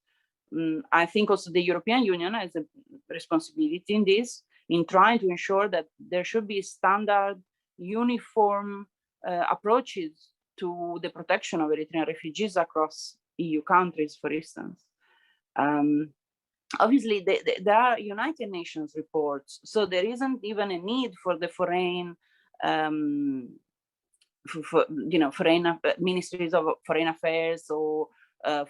I think also the European Union has a responsibility in this, in trying to ensure that there should be standard, uniform approaches to the protection of Eritrean refugees across EU countries, for instance. Obviously, there are United Nations reports, so there isn't even a need for the foreign foreign ministries of foreign affairs or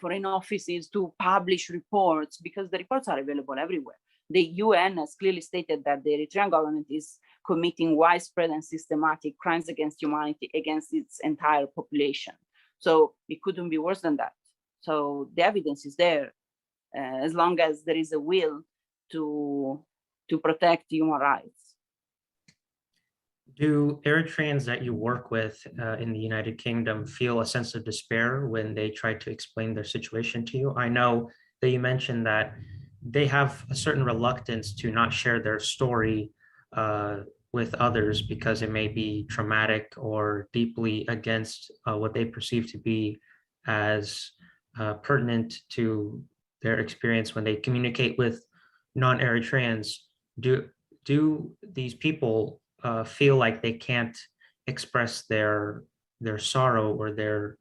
foreign offices to publish reports, because the reports are available everywhere. The UN has clearly stated that the Eritrean government is committing widespread and systematic crimes against humanity against its entire population. So it couldn't be worse than that. So the evidence is there, as long as there is a will to protect human rights. Do Eritreans that you work with in the United Kingdom feel a sense of despair when they try to explain their situation to you? I know that you mentioned that they have a certain reluctance to not share their story with others because it may be traumatic or deeply against what they perceive to be as pertinent to their experience when they communicate with non-Eritreans. Do these people feel like they can't express their sorrow or their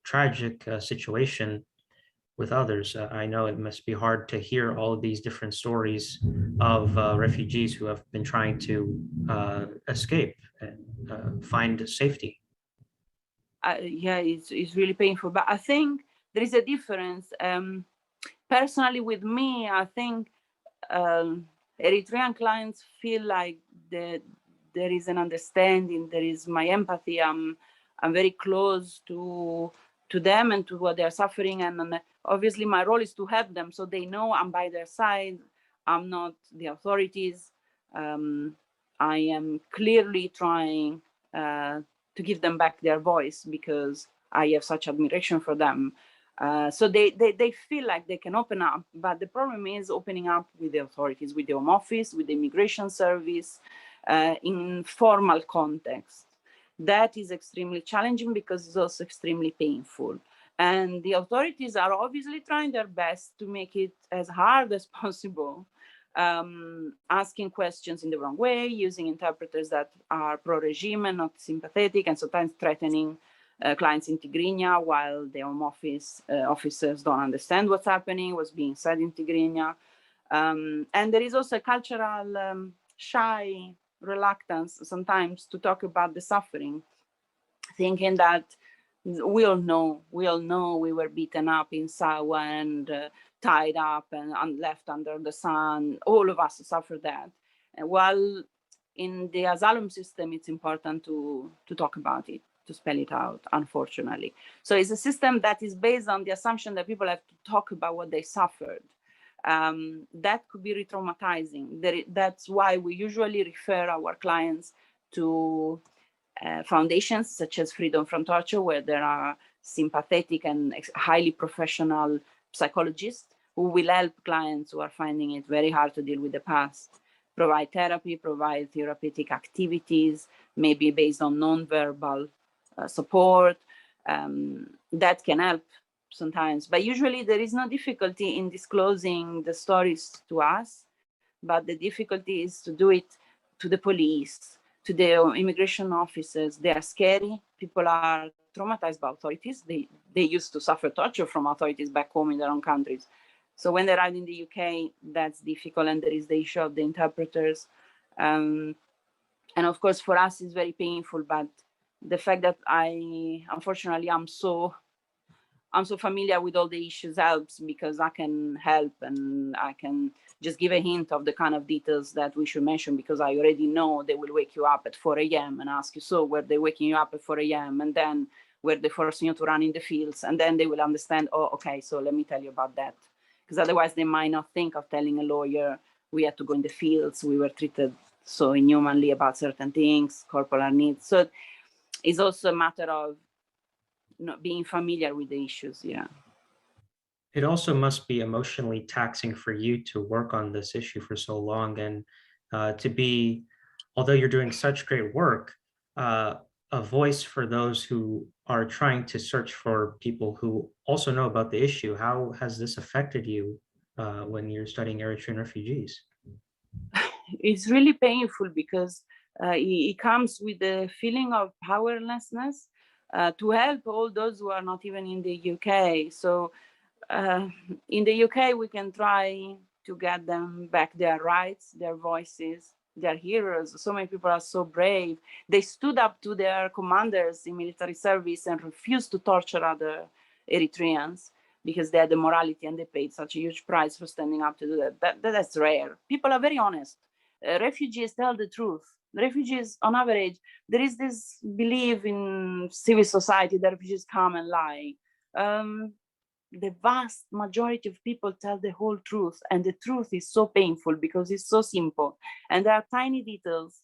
tragic situation with others? I know it must be hard to hear all of these different stories of refugees who have been trying to escape and find safety. Yeah, it's really painful, but I think there is a difference. Personally, with me, I think Eritrean clients feel like there is an understanding, there is my empathy. I'm very close to them and to what they're suffering, and obviously my role is to help them, so they know I'm by their side. I'm not the authorities. I am clearly trying to give them back their voice because I have such admiration for them. So they feel like they can open up, but the problem is opening up with the authorities, with the Home Office, with the Immigration Service, in formal context. That is extremely challenging because it's also extremely painful. And the authorities are obviously trying their best to make it as hard as possible, asking questions in the wrong way, using interpreters that are pro-regime and not sympathetic, and sometimes threatening clients in Tigrinya while the Home Office officers don't understand what's happening, what's being said in Tigrinya. And there is also a cultural shy reluctance sometimes to talk about the suffering, thinking that we all know we were beaten up in Sawa and tied up and left under the sun. All of us suffer that. And while in the asylum system, it's important to talk about it, to spell it out, unfortunately. So it's a system that is based on the assumption that people have to talk about what they suffered. That could be re-traumatizing. That's why we usually refer our clients to foundations such as Freedom from Torture, where there are sympathetic and highly professional psychologists who will help clients who are finding it very hard to deal with the past, provide therapy, provide therapeutic activities, maybe based on non-verbal support. That can help sometimes, but usually there is no difficulty in disclosing the stories to us, but the difficulty is to do it to the police, to the immigration officers. They are scary. People are traumatized by authorities. They used to suffer torture from authorities back home in their own countries. So when they arrive in the UK, that's difficult. And there is the issue of the interpreters. And of course, for us, it's very painful. But the fact that unfortunately, I'm so familiar with all the issues helps, because I can help and I can just give a hint of the kind of details that we should mention, because I already know they will wake you up at 4 a.m. and ask you, so were they waking you up at 4 a.m. and then were they forcing you to run in the fields? And then they will understand, oh, okay, so let me tell you about that. Because otherwise they might not think of telling a lawyer, we had to go in the fields, we were treated so inhumanly about certain things, corporal needs. So it's also a matter of not being familiar with the issues. Yeah. It also must be emotionally taxing for you to work on this issue for so long, and to be, although you're doing such great work, a voice for those who are trying to search for people who also know about the issue. How has this affected you when you're studying Eritrean refugees? It's really painful, because it comes with the feeling of powerlessness to help all those who are not even in the UK. So in the UK, we can try to get them back their rights, their voices, their heroes. So many people are so brave. They stood up to their commanders in military service and refused to torture other Eritreans because they had the morality and they paid such a huge price for standing up to do that. That's rare. People are very honest. Refugees tell the truth. Refugees, on average, there is this belief in civil society that refugees come and lie. The vast majority of people tell the whole truth, and the truth is so painful because it's so simple, and there are tiny details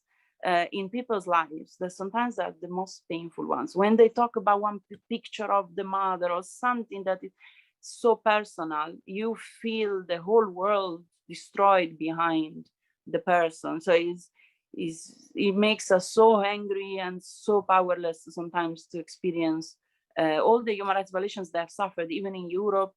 in people's lives that sometimes are the most painful ones. When they talk about one picture of the mother or something that is so personal, you feel the whole world destroyed behind the person. So it makes us so angry and so powerless sometimes to experience all the human rights violations they have suffered, even in Europe,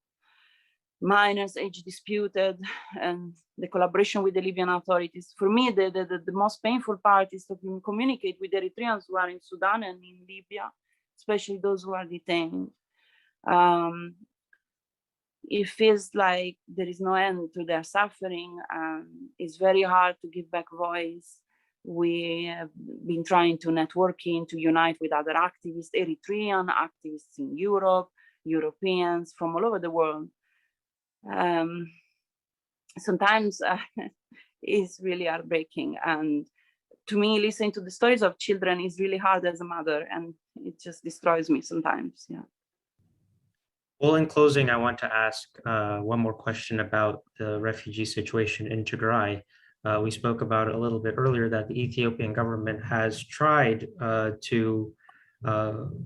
minors age disputed, and the collaboration with the Libyan authorities. For me, the most painful part is to communicate with Eritreans who are in Sudan and in Libya, especially those who are detained. It feels like there is no end to their suffering. It's very hard to give back voice. We have been trying to networking, to unite with other activists, Eritrean activists in Europe, Europeans from all over the world. Sometimes it's really heartbreaking. And to me, listening to the stories of children is really hard as a mother, and it just destroys me sometimes, yeah. Well, in closing, I want to ask one more question about the refugee situation in Tigray. We spoke about it a little bit earlier that the Ethiopian government has tried to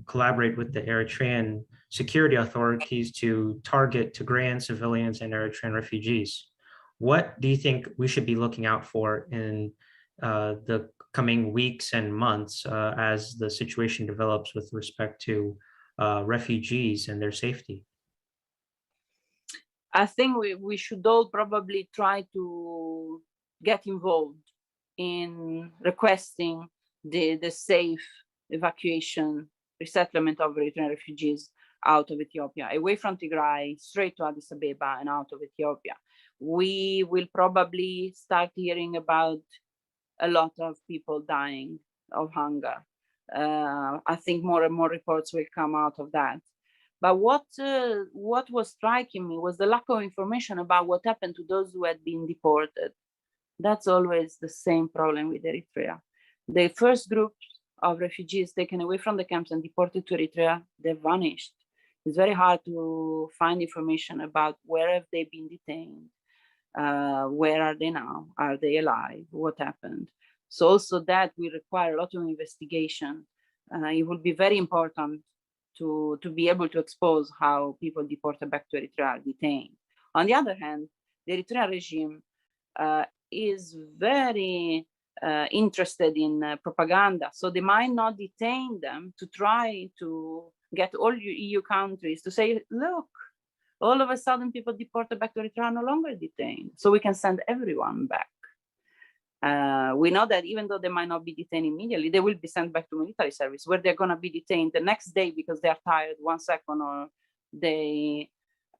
collaborate with the Eritrean security authorities to target Tigrayan civilians and Eritrean refugees. What do you think we should be looking out for in the coming weeks and months as the situation develops with respect to refugees and their safety? I think we should all probably try to get involved in requesting the safe evacuation, resettlement of Eritrean refugees out of Ethiopia, away from Tigray, straight to Addis Ababa and out of Ethiopia. We will probably start hearing about a lot of people dying of hunger. I think more and more reports will come out of that. But what was striking me was the lack of information about what happened to those who had been deported. That's always the same problem with Eritrea. The first group of refugees taken away from the camps and deported to Eritrea, they vanished. It's very hard to find information about where have they been detained, where are they now, are they alive, what happened. So also that will require a lot of investigation. It will be very important to be able to expose how people deported back to Eritrea are detained. On the other hand, the Eritrean regime is very interested in propaganda. So they might not detain them to try to get all EU countries to say, look, all of a sudden people deported back to Eritrea are no longer detained. So we can send everyone back. We know that even though they might not be detained immediately, they will be sent back to military service where they're going to be detained the next day because they are tired 1 second, or they,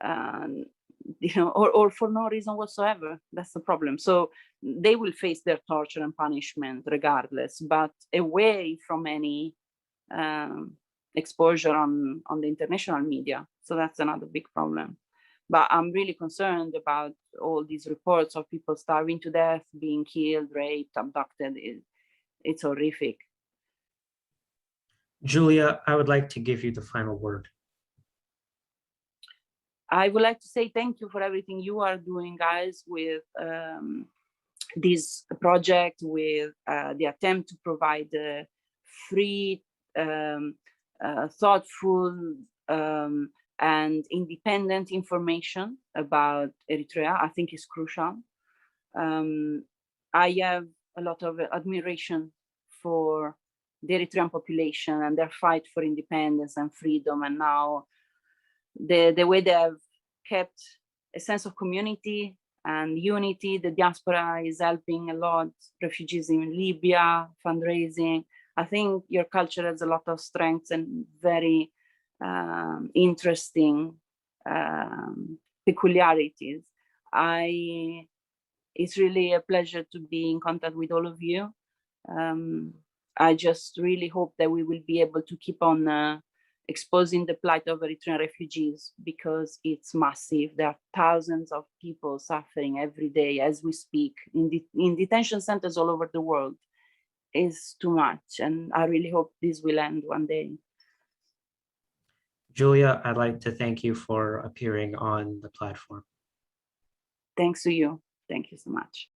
or for no reason whatsoever. That's the problem. So they will face their torture and punishment regardless, but away from any exposure on the international media. So that's another big problem. But I'm really concerned about all these reports of people starving to death, being killed, raped, abducted. It's horrific. Giulia, I would like to give you the final word. I would like to say thank you for everything you are doing, guys, with this project, with the attempt to provide free, thoughtful, and independent information about Eritrea. I think is crucial. I have a lot of admiration for the Eritrean population and their fight for independence and freedom. And now the way they have kept a sense of community and unity. The diaspora is helping a lot, refugees in Libya, fundraising. I think your culture has a lot of strengths and very interesting peculiarities. It's really a pleasure to be in contact with all of you. I just really hope that we will be able to keep on exposing the plight of Eritrean refugees, because it's massive. There are thousands of people suffering every day as we speak in detention centers all over the world. It's too much, and I really hope this will end one day. Giulia, I'd like to thank you for appearing on the platform. Thanks to you. Thank you so much.